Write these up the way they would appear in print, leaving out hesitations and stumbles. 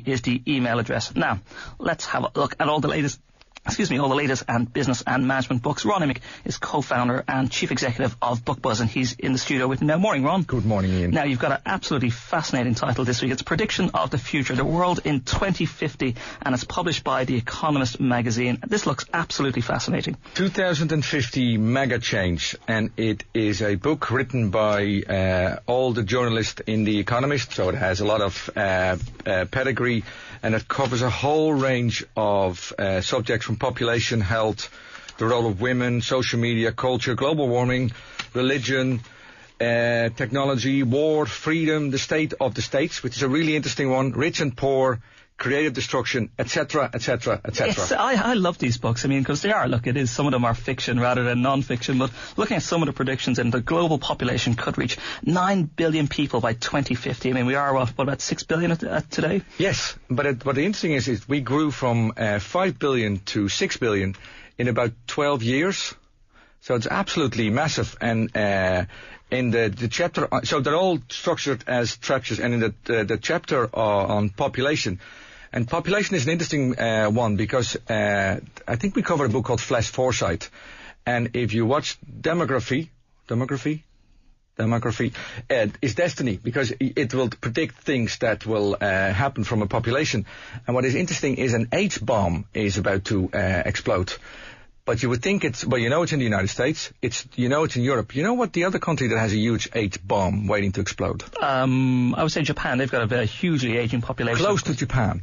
is the email address. Now, let's have a look at all the latest and business and management books. Ron Immink is co-founder and chief executive of BookBuzz, and he's in the studio with me now. Morning, Ron. Good morning, Ian. Now, you've got an absolutely fascinating title this week. It's Prediction of the Future, the World in 2050, and it's published by The Economist magazine. This looks absolutely fascinating. 2050 Megachange, and it is a book written by all the journalists in The Economist, so it has a lot of pedigree, and it covers a whole range of subjects from population, health, the role of women, social media, culture, global warming, religion, technology, war, freedom, the state of the states, which is a really interesting one, rich and poor, creative destruction, etc., etc., etc. Yes, I love these books. I mean, because some of them are fiction rather than non-fiction, but looking at some of the predictions, and the global population could reach 9 billion people by 2050. I mean, we are, what about 6 billion at today? Yes, but the interesting is we grew from 5 billion to 6 billion in about 12 years. So it's absolutely massive. And in the chapter, so they're all structured as chapters, and in the chapter on population, and population is an interesting one because I think we covered a book called Flash Foresight, and if you watch demography is destiny, because it will predict things that will happen from a population. And what is interesting is an H bomb is about to explode. But you would think it's in the United States, it's in Europe. You know what the other country that has a huge H-bomb waiting to explode? I would say Japan. They've got a very hugely aging population. Close to Japan.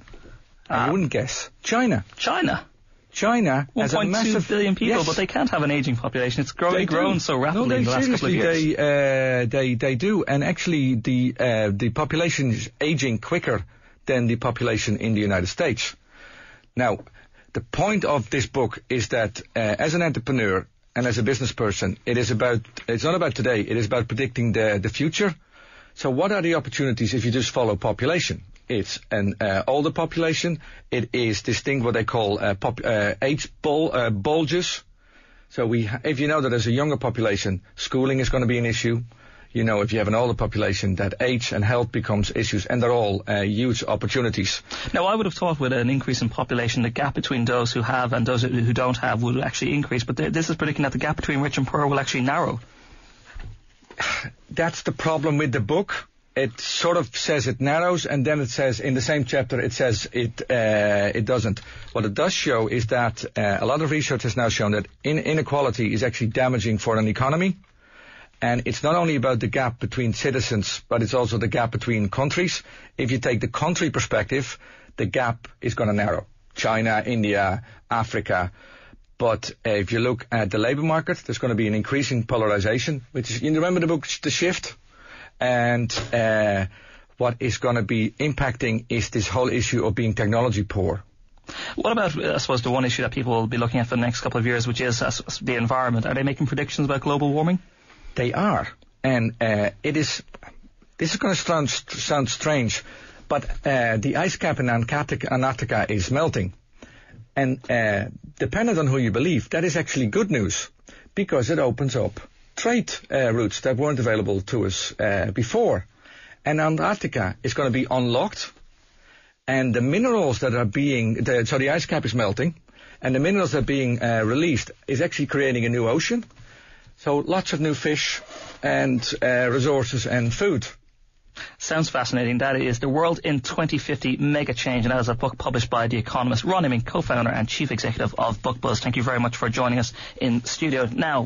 You wouldn't guess. China has a massive 1.2 billion people, yes. But they can't have an aging population. It's grown so rapidly in the last couple of years. They do, and actually the population is aging quicker than the population in the United States. Now, the point of this book is that as an entrepreneur and as a business person, it's not about today, it is about predicting the future. So what are the opportunities if you just follow population? It's an older population. It is this thing what they call age bulges. So if you know that there's a younger population, schooling is going to be an issue. You know, if you have an older population, that age and health becomes issues, and they're all huge opportunities. Now, I would have thought with an increase in population, the gap between those who have and those who don't have will actually increase, but this is predicting that the gap between rich and poor will actually narrow. That's the problem with the book. It sort of says it narrows, and then it says in the same chapter it says it doesn't. What it does show is that a lot of research has now shown that inequality is actually damaging for an economy. And it's not only about the gap between citizens, but it's also the gap between countries. If you take the country perspective, the gap is going to narrow. China, India, Africa. But if you look at the labor market, there's going to be an increasing polarization, which is, you remember the book, The Shift? And what is going to be impacting is this whole issue of being technology poor. What about, I suppose, the one issue that people will be looking at for the next couple of years, which is the environment? Are they making predictions about global warming? They are, and this is going to sound strange, but the ice cap in Antarctica is melting, and depending on who you believe, that is actually good news, because it opens up trade routes that weren't available to us before, and Antarctica is going to be unlocked, and the minerals that are so the ice cap is melting, and the minerals that are being released is actually creating a new ocean. So lots of new fish and resources and food. Sounds fascinating. That is The World in 2050 Megachange, and that is a book published by The Economist. Ron Immink, co-founder and chief executive of BookBuzz. Thank you very much for joining us in studio. Now,